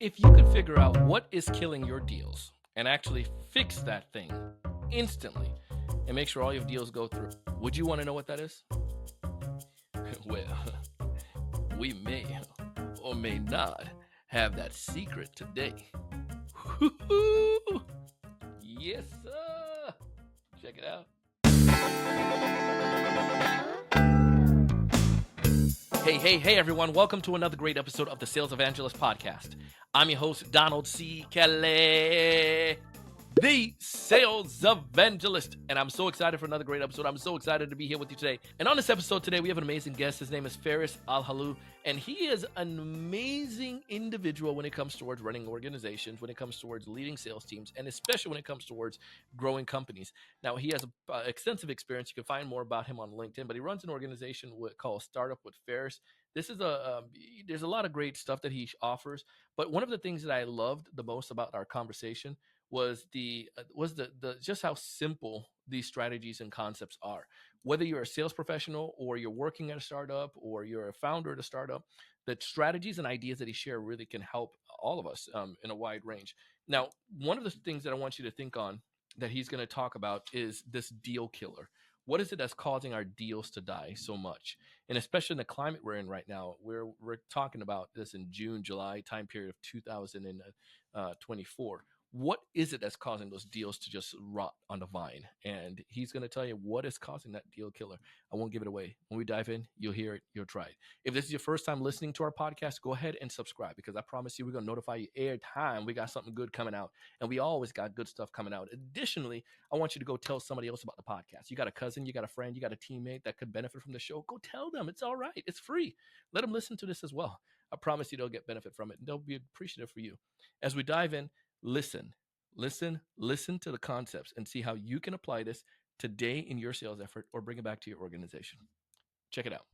If you could figure out what is killing your deals and actually fix that thing instantly and make sure all your deals go through, would you want to know what that is? Well, we may or may not have that secret today. Yes, sir. Check it out. Hey, everyone. Welcome to another great episode of the Sales Evangelist Podcast. I'm your host, Donald C. Kelly, the Sales Evangelist. And I'm so excited for another great episode. I'm so excited to be here with you today. And on this episode today, we have an amazing guest. His name is Feras Alhlou. And he is an amazing individual when it comes towards running organizations, when it comes towards leading sales teams, and especially when it comes towards growing companies. Now, he has extensive experience. You can find more about him on LinkedIn, but he runs an organization called Startup with Feras. This is there's a lot of great stuff that he offers. But one of the things that I loved the most about our conversation was the just how simple these strategies and concepts are. Whether you're a sales professional or you're working at a startup or you're a founder at a startup, the strategies and ideas that he shares really can help all of us in a wide range. Now, one of the things that I want you to think on that he's going to talk about is this deal killer. What is it that's causing our deals to die so much? And especially in the climate we're in right now, we're talking about this in June, July time period of 2024. What is it that's causing those deals to just rot on the vine? And he's going to tell you what is causing that deal killer. I won't give it away. When we dive in, you'll hear it, you'll try it. If this is your first time listening to our podcast, go ahead and subscribe, because I promise you we're going to notify you every time we got something good coming out. And we always got good stuff coming out. Additionally, I want you to go tell somebody else about the podcast. You got a cousin, you got a friend, you got a teammate that could benefit from the show. Go tell them. It's all right. It's free. Let them listen to this as well. I promise you they'll get benefit from it, and they'll be appreciative for you. As we dive in, listen to the concepts and see how you can apply this today in your sales effort or bring it back to your organization. Check it out.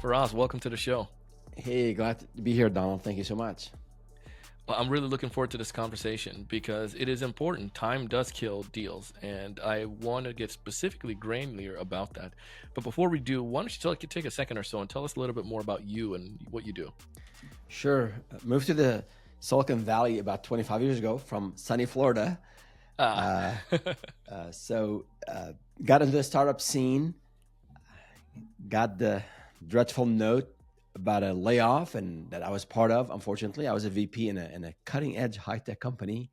Feras, welcome to the show. Hey, glad to be here, Donald. Thank you so much. Well, I'm really looking forward to this conversation because it is important. Time does kill deals, and I want to get specifically granular about that. But before we do, why don't you take a second or so and tell us a little bit more about you and what you do? Sure. Moved to the Silicon Valley about 25 years ago from sunny Florida. So got into the startup scene, got the dreadful note about a layoff and that I was part of. Unfortunately, I was a VP in a cutting edge high-tech company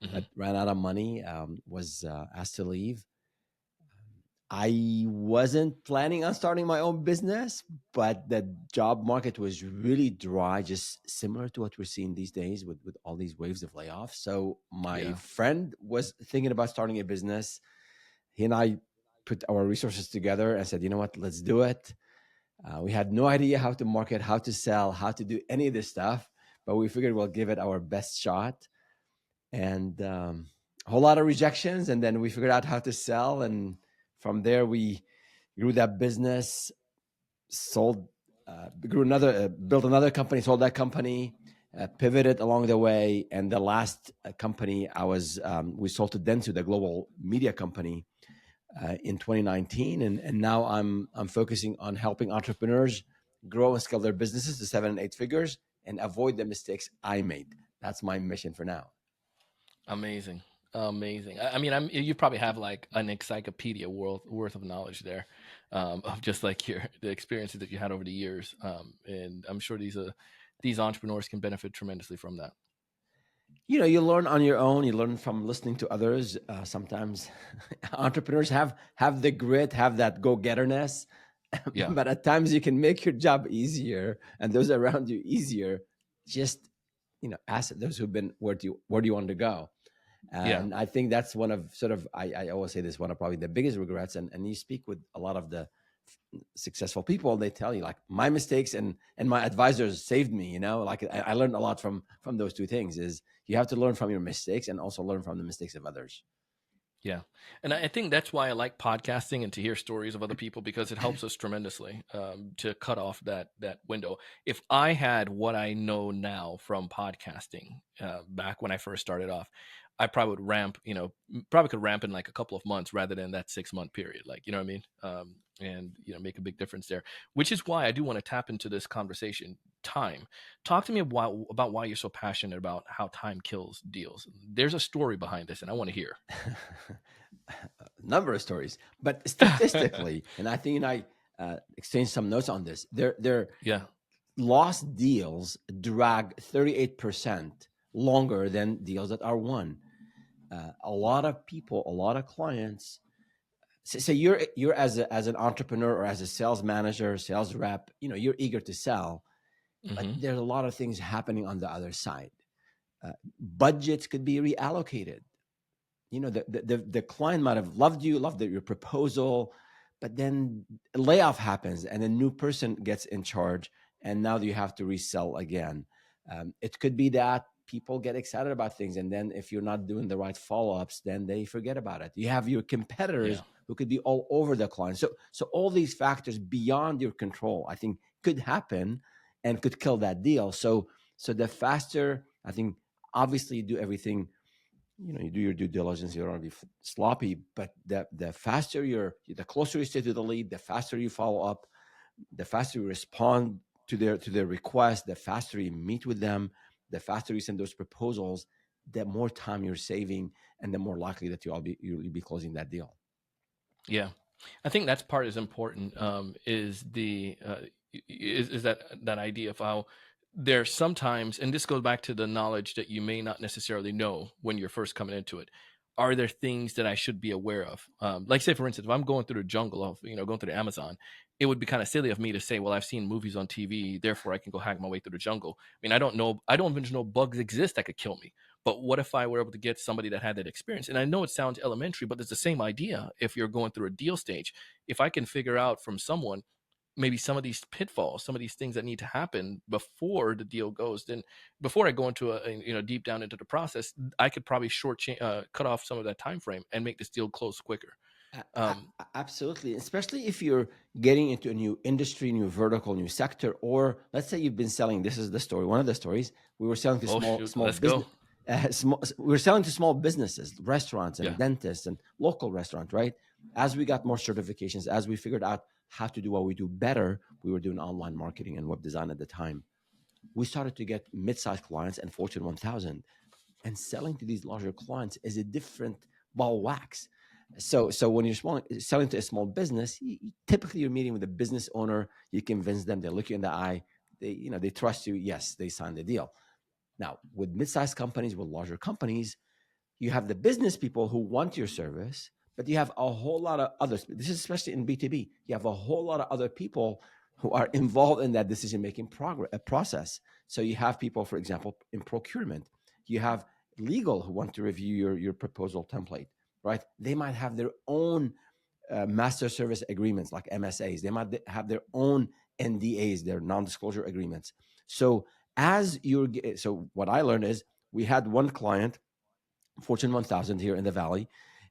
that ran out of money, was asked to leave. I wasn't planning on starting my own business, but the job market was really dry, just similar to what we're seeing these days with all these waves of layoffs. So my friend was thinking about starting a business. He and I put our resources together and said, you know what, let's do it. We had no idea how to market, how to sell, how to do any of this stuff, but we figured we'll give it our best shot. And a whole lot of rejections. And then we figured out how to sell. And from there, we grew that business, built another company, sold that company, pivoted along the way. And the last company we sold to Dentsu, the global media company, in 2019. And now I'm focusing on helping entrepreneurs grow and scale their businesses to 7 and 8 figures and avoid the mistakes I made. That's my mission for now. Amazing. I mean, you probably have like an encyclopedia worth of knowledge there, of just like the experiences that you had over the years. And I'm sure these entrepreneurs can benefit tremendously from that. You know, you learn on your own. You learn from listening to others. Sometimes entrepreneurs have the grit, have that go-getterness. Yeah. But at times you can make your job easier and those around you easier. Just, ask those who've been, where do you want to go? And I think that's one of I always say this, one of probably the biggest regrets. And you speak with a lot of the successful people, they tell you like my mistakes and my advisors saved me, like I learned a lot from those two things. Is you have to learn from your mistakes and also learn from the mistakes of others. Yeah. And I think that's why I like podcasting and to hear stories of other people, because it helps us tremendously to cut off that window. If I had what I know now from podcasting back when I first started off, I probably would ramp, probably could ramp in like a couple of months rather than that 6 month period. Like, you know what I mean? And, make a big difference there, which is why I do want to tap into this conversation. Time. Talk to me about why you're so passionate about how time kills deals. There's a story behind this, and I want to hear. A number of stories, but statistically, and I think I exchanged some notes on this. Their Yeah. lost deals drag 38% longer than deals that are won. A lot of people, a lot of clients. Say you're as an entrepreneur or as a sales manager, sales rep. You're eager to sell, but Hmm. there's a lot of things happening on the other side. Budgets could be reallocated. The client might have loved you, loved your proposal, but then a layoff happens and a new person gets in charge, and now you have to resell again. It could be that people get excited about things, and then if you're not doing the right follow-ups, then they forget about it. You have your Yeah. competitors who could be all over the client. So all these factors beyond your control, I think, could happen and could kill that deal. So the faster, I think, obviously you do everything, you do your due diligence, you don't want to be sloppy, but the faster the closer you stay to the lead, the faster you follow up, the faster you respond to their request, the faster you meet with them, the faster you send those proposals, the more time you're saving, and the more likely that you'll be closing that deal. Yeah, I think that's part is important. Is the is that idea of how there's sometimes, and this goes back to the knowledge that you may not necessarily know when you're first coming into it. Are there things that I should be aware of? Like, say, for instance, if I'm going through the jungle of, going through the Amazon, it would be kind of silly of me to say, well, I've seen movies on TV, therefore I can go hack my way through the jungle. I mean, I don't know, I don't even know bugs exist that could kill me. But what if I were able to get somebody that had that experience? And I know it sounds elementary, but it's the same idea if you're going through a deal stage. If I can figure out from someone maybe some of these pitfalls, some of these things that need to happen before the deal goes, then before I go into deep down into the process, I could probably cut off some of that time frame and make this deal close quicker. Um, Absolutely, especially if you're getting into a new industry, new vertical, new sector, or let's say you've been selling. This is the story. One of the stories, we were selling to oh small shoot, small let's business. go. We were selling to small businesses, restaurants, and Yeah, dentists, and local restaurants. Right. As we got more certifications, as we figured out how to do what we do better, we were doing online marketing and web design at the time. We started to get mid-sized clients and Fortune 1000, and selling to these larger clients is a different ball of wax. So when you're selling to a small business, typically you're meeting with a business owner. You convince them, they look you in the eye, they trust you. Yes, they sign the deal. Now with mid-sized companies, with larger companies, you have the business people who want your service, but you have a whole lot of others. This is especially in B2B. You have a whole lot of other people who are involved in that decision making process. So you have people, for example, in procurement. You have legal who want to review your proposal template, right? They might have their own master service agreements like MSAs. They might have their own NDAs, their non-disclosure agreements. So so what I learned is we had one client, Fortune 1000 here in the Valley,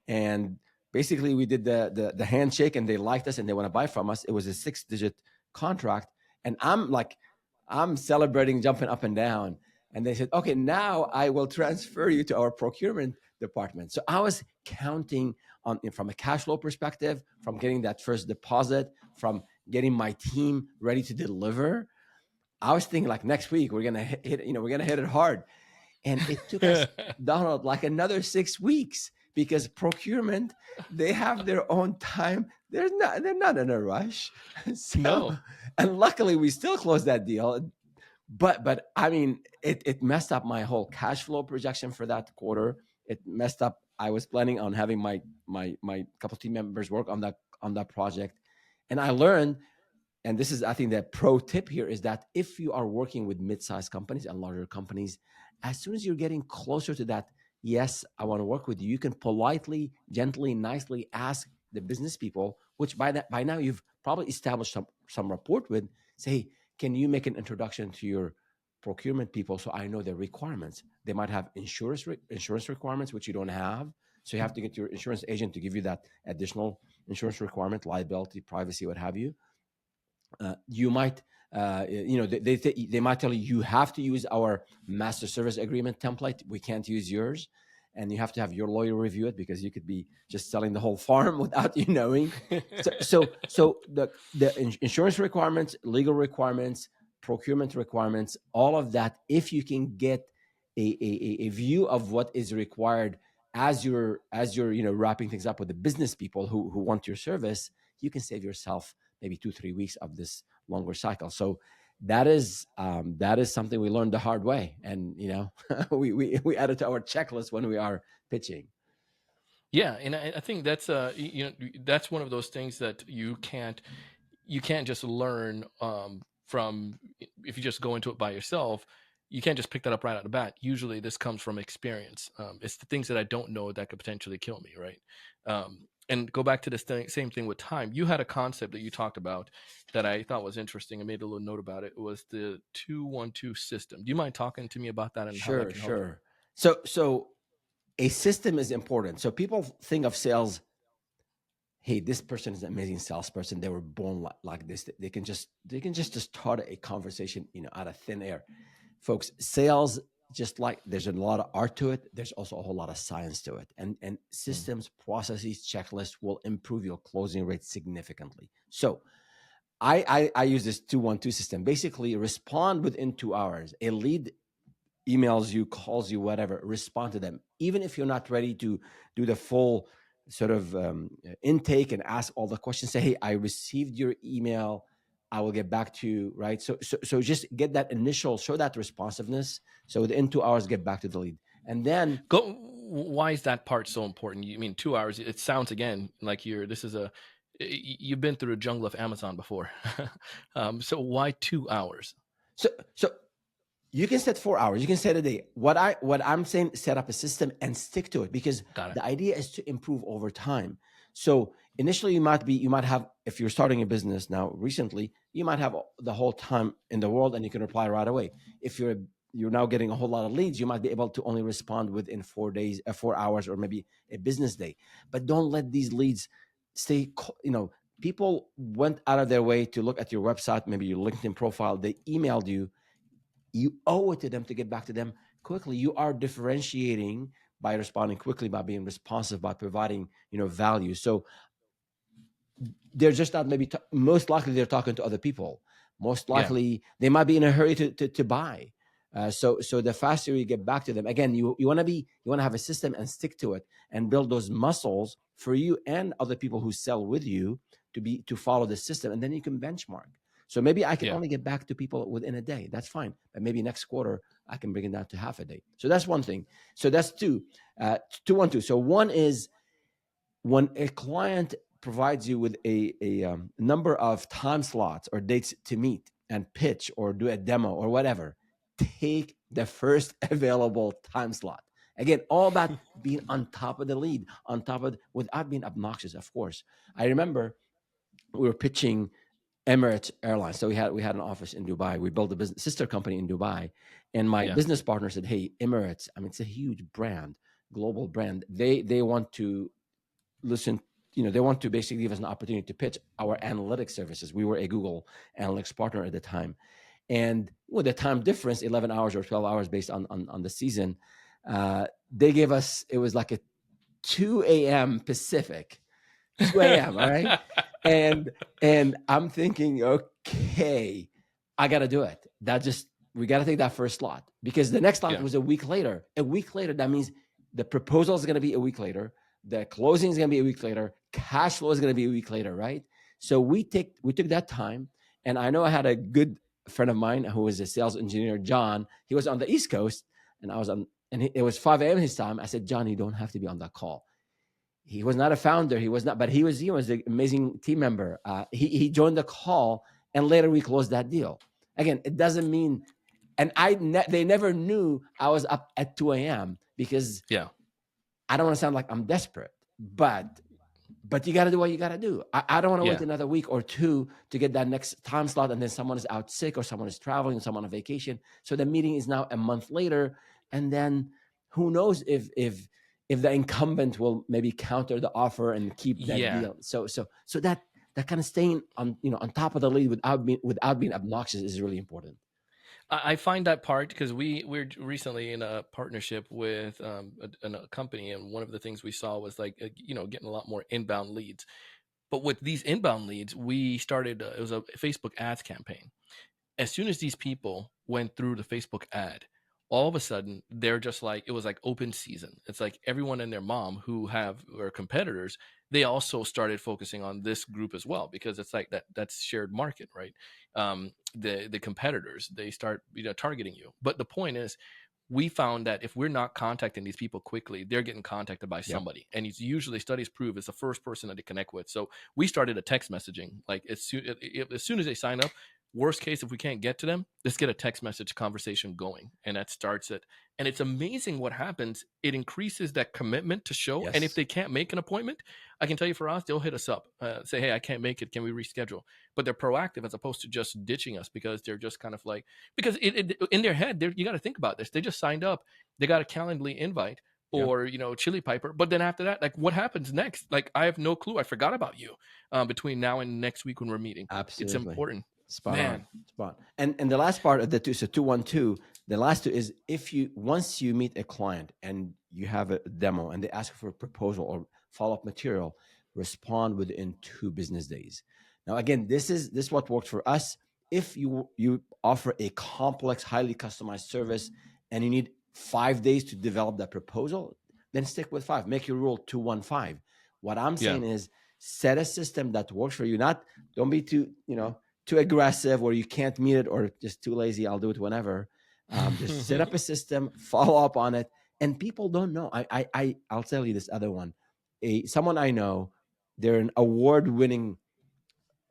and basically we did the handshake, and they liked us and they want to buy from us. It was a 6-digit contract, and I'm celebrating, jumping up and down. And they said, okay, now I will transfer you to our procurement department. So I was counting on, from a cash flow perspective, from getting that first deposit, from getting my team ready to deliver. I was thinking like next week we're gonna we're gonna hit it hard. And it took us, Donald, like another 6 weeks, because procurement, they have their own time. They're not in a rush. So, no, and luckily we still closed that deal. But I mean, it messed up my whole cash flow projection for that quarter. It messed up. I was planning on having my couple team members work on that project, and I learned, and this is, I think, the pro tip here is that if you are working with mid-sized companies and larger companies, as soon as you're getting closer to that, yes, I want to work with you, you can politely, gently, nicely ask the business people, which by now you've probably established some rapport with. Say, can you make an introduction to your procurement people so I know their requirements? They might have insurance requirements which you don't have, so you have to get your insurance agent to give you that additional insurance requirement, liability, privacy, what have you. You might they might tell you, you have to use our master service agreement template, we can't use yours. and you have to have your lawyer review it because you could be just selling the whole farm without you knowing. So the insurance requirements, legal requirements, procurement requirements, all of that, if you can get a view of what is required as you're wrapping things up with the business people who want your service, you can save yourself maybe 2-3 weeks of this longer cycle. So that is something we learned the hard way, and we add it to our checklist when we are pitching. Yeah, and I think that's that's one of those things that you can't just learn from if you just go into it by yourself. You can't just pick that up right out of the bat. Usually, this comes from experience. It's the things that I don't know that could potentially kill me, right? And go back to this same thing with time. You had a concept that you talked about that I thought was interesting. I made a little note about it. It was the 2-1-2 system. Do you mind talking to me about that and how that Sure, can help you? sure. So a system is important. So people think of sales, hey, this person is an amazing salesperson. They were born like this. They can just start a conversation, out of thin air. Folks, sales, just like there's a lot of art to it, there's also a whole lot of science to it. And Mm. systems, processes, checklists will improve your closing rate significantly. So I use this 2-1-2 system. Basically, respond within 2 hours. A lead emails you, calls you, whatever, respond to them. Even if you're not ready to do the full sort of intake and ask all the questions, say, hey, I received your email. I will get back to you, right? So just get that initial, show that responsiveness. So within 2 hours, get back to the lead. And then, Go. Why is that part so important? You mean 2 hours? It sounds again like this is you've been through the jungle of Amazon before. So why 2 hours? so you can set 4 hours. You can set a day. What I'm saying, set up a system and stick to it, because Got it. the idea is to improve over time. So initially, you might have, if you're starting a business now recently, you might have the whole time in the world and you can reply right away. If you're now getting a whole lot of leads, you might be able to only respond within 4 days, 4 hours, or maybe a business day. But don't let these leads stay. People went out of their way to look at your website, maybe your LinkedIn profile. They emailed you. You owe it to them to get back to them quickly. You are differentiating by responding quickly, by being responsive, by providing value. So they're just not, maybe most likely they're talking to other people. Most Yeah. likely they might be in a hurry to buy. So the faster you get back to them, again, you want to have a system and stick to it and build those muscles for you and other people who sell with you to follow the system, and then you can benchmark. So maybe I can Yeah. only get back to people within a day. That's fine. But maybe next quarter I can bring it down to half a day. So that's one thing. So that's two. 2-1-2. So one is when a client provides you with a number of time slots or dates to meet and pitch or do a demo or whatever, take the first available time slot. Again, all about being on top of the lead, on top of, without being obnoxious, of course. I remember we were pitching Emirates Airlines. So we had an office in Dubai. We built a business sister company in Dubai, and my Yeah. business partner said, "Hey, Emirates. I mean, it's a huge brand, global brand. They want to listen. They want to basically give us an opportunity to pitch our analytics services. We were a Google Analytics partner at the time, and with the time difference, 11 hours or 12 hours based on the season, they gave us. It was like a 2 a.m. Pacific, 2 a.m. All right. And I'm thinking, okay, I gotta do it. We gotta take that first slot, because the next slot Yeah. was a week later. A week later, that means the proposal is gonna be a week later, the closing is gonna be a week later, cash flow is gonna be a week later, right? So we took that time, and I know I had a good friend of mine who was a sales engineer, John. He was on the East Coast, and I was on, and it was 5 a.m. his time. I said, John, you don't have to be on that call. He was not a founder. He was not, but he was an amazing team member. He joined the call, and later we closed that deal. Again, it doesn't mean, and they never knew I was up at 2 a.m. because Yeah. I don't want to sound like I'm desperate, but you got to do what you got to do. I don't want to wait Yeah. another week or two to get that next time slot, and then someone is out sick or someone is traveling or someone on vacation. So the meeting is now a month later, and then who knows if the incumbent will maybe counter the offer and keep that Yeah. deal. So that kind of staying on top of the lead without being obnoxious is really important. I find that part because we're recently in a partnership with a company, and one of the things we saw was like getting a lot more inbound leads. But with these inbound leads, we started it was a Facebook ads campaign. As soon as these people went through the Facebook ad, all of a sudden they're just like it was like open season. It's like everyone and their mom who have are competitors, they also started focusing on this group as well because it's like that's shared market, right? The competitors they start targeting you. But the point is, we found that if we're not contacting these people quickly, they're getting contacted by Yep. somebody. And it's usually studies prove it's the first person that they connect with. So we started a text messaging. Like as soon as they sign up, worst case, if we can't get to them, let's get a text message conversation going. And that starts it. And it's amazing what happens. It increases that commitment to show. And if Yes. they can't make an appointment, I can tell you for us, they'll hit us up, say, hey, I can't make it. Can we reschedule? But they're proactive as opposed to just ditching us because they're just kind of like, because in their head, you got to think about this. They just signed up, they got a Calendly invite Yep. or Chili Piper, but then after that, like what happens next? Like I have no clue. I forgot about you between now and next week when we're meeting. It's Absolutely. important, Spot on. man. Spot. And the last part of the two, so 212, the last two is if you once you meet a client and you have a demo and they ask for a proposal or follow-up material, respond within 2 business days. Now again, this is what worked for us. If you offer a complex, highly customized service and you need 5 days to develop that proposal, then stick with five. Make your rule 215. What I'm Yeah. saying is set a system that works for you. Not don't be too aggressive or you can't meet it or just too lazy. I'll do it whenever. Just set up a system, follow up on it, and people don't know. I'll tell you this other one. Someone I know, they're an award-winning.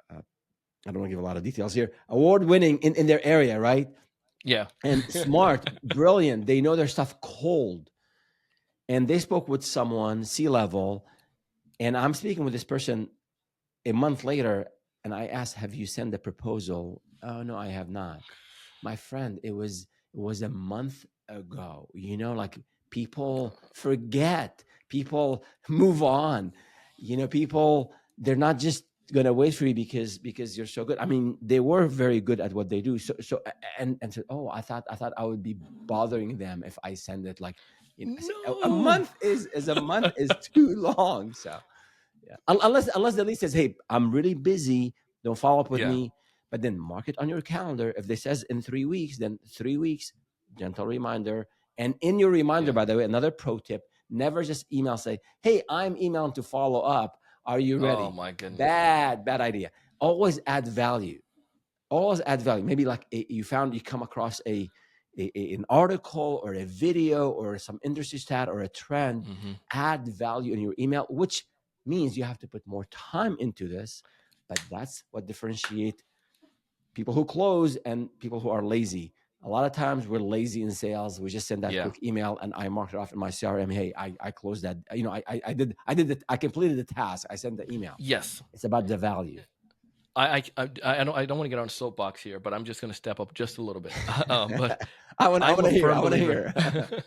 I don't want to give a lot of details here. Award-winning in their area, right? Yeah. And smart, brilliant. They know their stuff cold. And they spoke with someone, C-level, and I'm speaking with this person a month later, and I asked, "Have you sent the proposal?" "Oh no, I have not." My friend, it was a month ago. Like people forget, people move on. People they're not just gonna wait for you because you're so good. I mean, they were very good at what they do. And said, "Oh, I thought I would be bothering them if I send it." Like, I said, a No. month is a month is too long. So yeah. Unless the lead says, "Hey, I'm really busy. Don't follow up with Yeah. me." But then mark it on your calendar. If they says in 3 weeks, then 3 weeks, gentle reminder. And in your reminder, Yeah. by the way, another pro tip: never just email say, "Hey, I'm emailing to follow up. Are you Oh ready?" my goodness. Bad idea. Always add value. Always add value. Maybe like you come across an article or a video or some industry stat or a trend. Hmm. Add value in your email, which means you have to put more time into this. But that's what differentiate people who close and people who are lazy. A lot of times we're lazy in sales. We just send that Yeah. quick email and I mark it off in my CRM. Hey, I closed that. I did it. I completed the task. I sent the email. Yes. It's about the value. I don't want to get on a soapbox here, but I'm just going to step up just a little bit. But I want I'm a to hear. I firm want to believer. hear.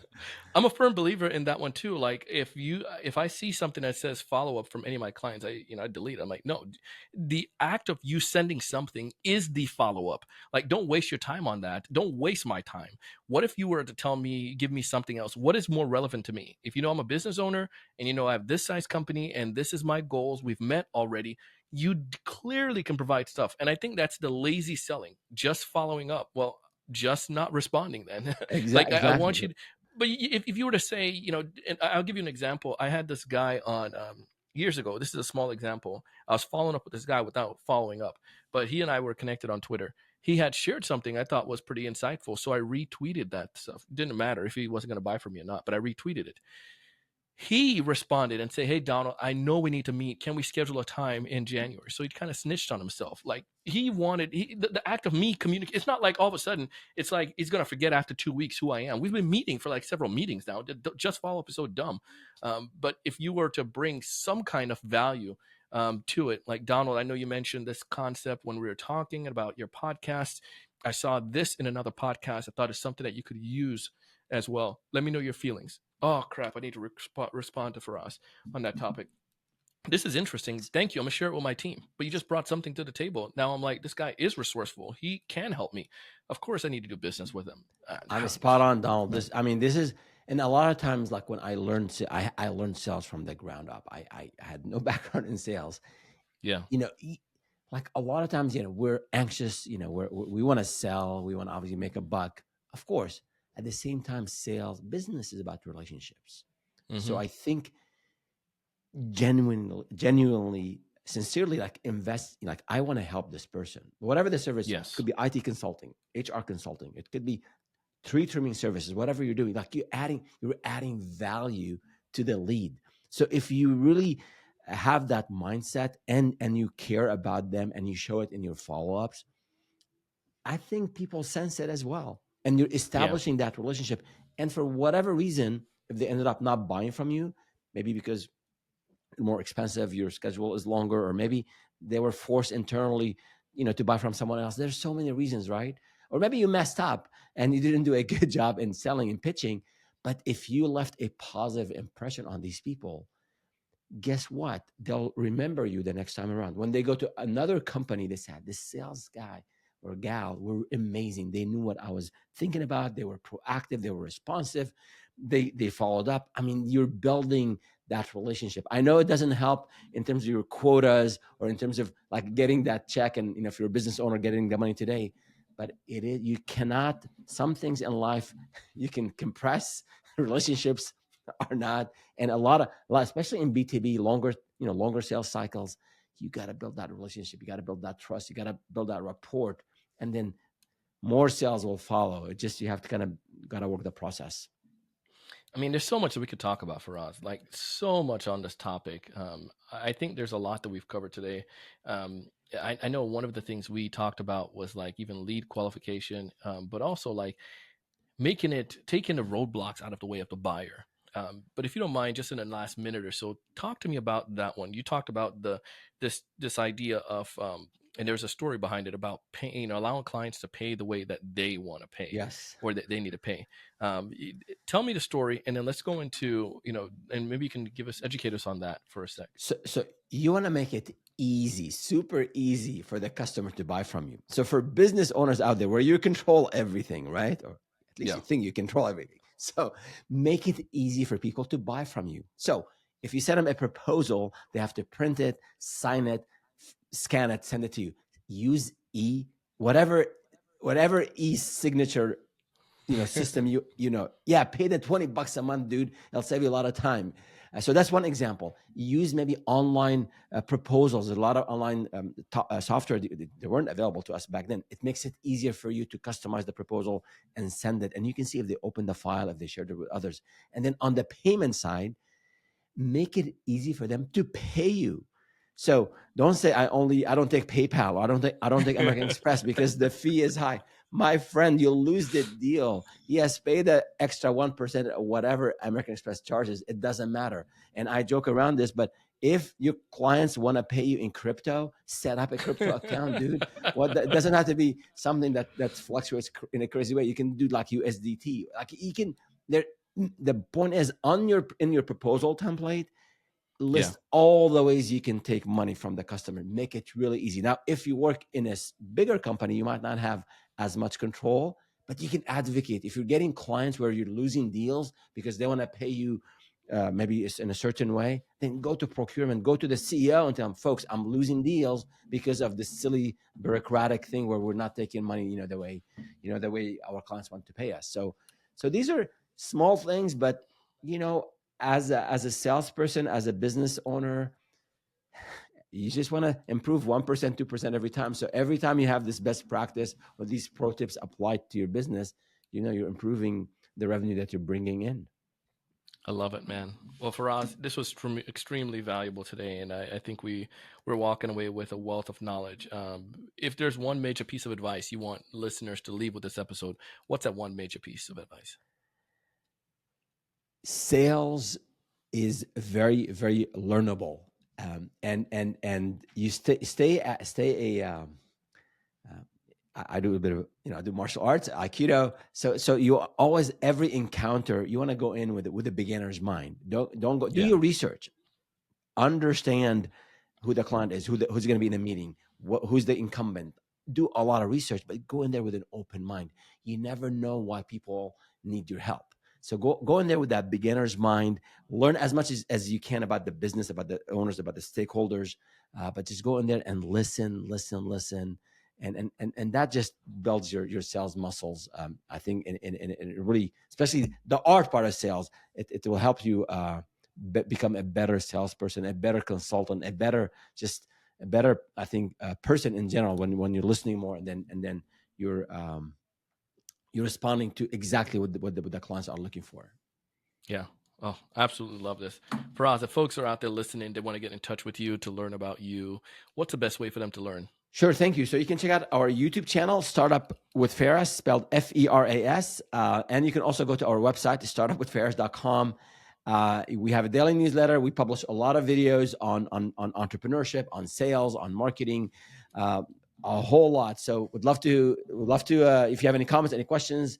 I'm a firm believer in that one too. Like if I see something that says follow up from any of my clients, I delete it. I'm like, no, the act of you sending something is the follow up. Like, don't waste your time on that. Don't waste my time. What if you were to give me something else? What is more relevant to me? If I'm a business owner and I have this size company and this is my goals, we've met already. You clearly can provide stuff, and I think that's the lazy selling. Just following up. Well, just not responding then. Like I Exactly. want you to, but if you were to say, and I'll give you an example. I had this guy on years ago. This is a small example. I was following up with this guy without following up, but he and I were connected on Twitter. He had shared something I thought was pretty insightful, so I retweeted that stuff. Didn't matter if he wasn't going to buy from me or not, but I retweeted it. He responded and said, "Hey Donald, I know we need to meet. Can we schedule a time in January?" So he kind of snitched on himself. Like the act of me communicate. It's not like all of a sudden it's like he's gonna forget after 2 weeks who I am. We've been meeting for like several meetings now. Just follow up is so dumb. But if you were to bring some kind of value to it, like Donald, I know you mentioned this concept when we were talking about your podcast. I saw this in another podcast. I thought it's something that you could use as well. Let me know your feelings. Oh crap! I need to respond to Faraz on that topic. This is interesting. Thank you. I'm gonna share it with my team. But you just brought something to the table. Now I'm like, this guy is resourceful. He can help me. Of course, I need to do business with him. I'm spot on, Donald. Man, This is, and a lot of times, like when I learned, I learned sales from the ground up. I had no background in sales. yeah, You know, like a lot of times, we're anxious. We want to sell. We want to obviously make a buck. Of course, at the same time, business is about relationships. So mm-hmm. I think genuinely, sincerely, like invest. Like I want to help this person, whatever the service. It Yes, could be IT consulting, HR consulting. It could be tree trimming services, whatever you're doing, like you're adding value to the lead. So if you really have that mindset and you care about them and you show it in your follow-ups, I think people sense it as well. And you're yeah, establishing that relationship. And for whatever reason, if they ended up not buying from you, maybe because more expensive, your schedule is longer, or maybe they were forced internally, to buy from someone else. There's so many reasons, right? Or maybe you messed up and you didn't do a good job in selling and pitching. But if you left a positive impression on these people, guess what? They'll remember you the next time around. When they go to another company, they said, this sales guy or gal were amazing. They knew what I was thinking about. They were proactive. They were responsive. They followed up. I mean, you're building that relationship. I know it doesn't help in terms of your quotas or in terms of like getting that check and if you're a business owner getting the money today, but it is, you cannot, some things in life you can compress. Relationships are not, and especially in B2B, longer sales cycles, you got to build that relationship, you got to build that trust, you got to build that rapport, and then more sales will follow. It just, you have to kind of got to work the process. I mean, there's so much that we could talk about for us, like so much on this topic. I think there's a lot that we've covered today. I know one of the things we talked about was like even lead qualification, but also like taking the roadblocks out of the way of the buyer. But if you don't mind, just in the last minute or so, talk to me about that one. You talked about this idea of and there's a story behind it about paying, allowing clients to pay the way that they want to pay Yes. or that they need to pay. Tell me the story, and then let's go into and maybe you can educate us on that for a sec. So you want to make it easy, super easy for the customer to buy from you. So for business owners out there where you control everything, right? Or at least Yeah, you think you control everything. So make it easy for people to buy from you. So if you send them a proposal, they have to print it, sign it, scan it, send it to you. Use whatever e-signature system pay the $20 a month, dude. It'll save you a lot of time. So that's one example. Use maybe online proposals. There's a lot of online software they weren't available to us back then. It makes it easier for you to customize the proposal and send it, and you can see if they open the file, if they shared it with others. And then on the payment side, make it easy for them to pay you. So don't say I don't take PayPal. I don't take American Express because the fee is high. My friend, you'll lose the deal. Yes, pay the extra 1% or whatever American Express charges. It doesn't matter. And I joke around this, but if your clients want to pay you in crypto, set up a crypto account, dude. It doesn't have to be something that fluctuates in a crazy way. You can do like USDT. Like you can there. The point is in your proposal template, yeah, list all the ways you can take money from the customer. Make it really easy. Now, if you work in a bigger company, you might not have as much control, but you can advocate. If you're getting clients where you're losing deals because they want to pay you maybe it's in a certain way, then go to procurement, go to the CEO and tell them, folks, I'm losing deals because of this silly bureaucratic thing where we're not taking money, the way our clients want to pay us. So these are small things, but you know, as a salesperson, as a business owner, you just want to improve 1%, 2% every time. So every time you have this best practice or these pro tips applied to your business, you're improving the revenue that you're bringing in. I love it, man. Well, for us, this was extremely valuable today, and I think we're walking away with a wealth of knowledge. If there's one major piece of advice you want listeners to leave with this episode, what's that one major piece of advice? Sales is very, very learnable. And you stay a I do a bit of I do martial arts, aikido. So you always, every encounter, you want to go in with a beginner's mind. Don't go, do Yeah, your research. understand who the client is, who's going to be in the meeting, who's the incumbent. Do a lot of research, but go in there with an open mind. You never know why people need your help. So go in there with that beginner's mind. Learn as much as you can about the business, about the owners, about the stakeholders. But just go in there and listen, and that just builds your sales muscles. I think, and really, especially the art part of sales, it will help you become a better salesperson, a better consultant, a better I think person in general when you're listening more, and then you're responding to exactly what the clients are looking for. Yeah. Oh, absolutely love this. Feras, if folks are out there listening, they want to get in touch with you to learn about you, what's the best way for them to learn? Sure, thank you. So you can check out our YouTube channel, Startup with Feras, spelled Feras. And you can also go to our website, startupwithferas.com. We have a daily newsletter. We publish a lot of videos on entrepreneurship, on sales, on marketing, a whole lot. So would love to if you have any comments, any questions,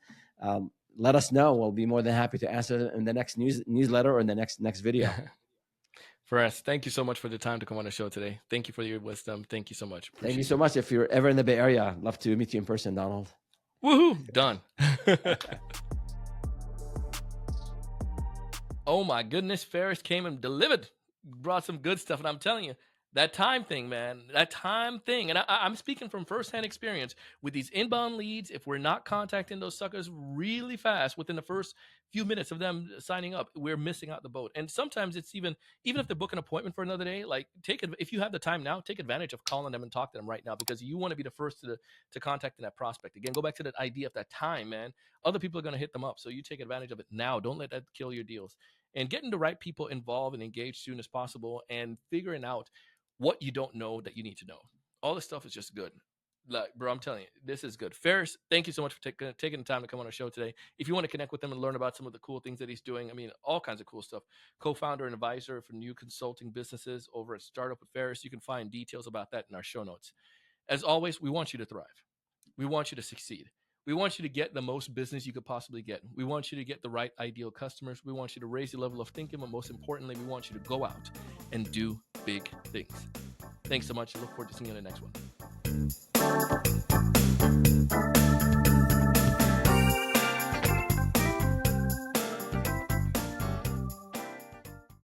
let us know. We'll be more than happy to answer in the next newsletter or in the next video. Feras, thank you so much for the time to come on the show today. Thank you for your wisdom. Thank you so much. Thank you so much. If you're ever in the Bay Area, I'd love to meet you in person, Donald. Woohoo! Done. Oh my goodness, Feras came and delivered, brought some good stuff, and I'm telling you, that time thing, man, that time thing, and I'm speaking from firsthand experience with these inbound leads. If we're not contacting those suckers really fast within the first few minutes of them signing up, we're missing out the boat. And sometimes it's even if they book an appointment for another day, like if you have the time now, take advantage of calling them and talk to them right now, because you want to be the first to contact that prospect. Again, go back to that idea of that time, man. Other people are going to hit them up, so you take advantage of it now. Don't let that kill your deals. And getting the right people involved and engaged soon as possible, and figuring out what you don't know that you need to know. All this stuff is just good. Like, bro, I'm telling you, this is good. Feras, thank you so much for taking the time to come on our show today. If you want to connect with him and learn about some of the cool things that he's doing, I mean, all kinds of cool stuff. Co-founder and advisor for new consulting businesses over at Startup with Feras. You can find details about that in our show notes. As always, we want you to thrive. We want you to succeed. We want you to get the most business you could possibly get. We want you to get the right ideal customers. We want you to raise your level of thinking, but most importantly, we want you to go out and do big things. Thanks so much. I look forward to seeing you in the next one.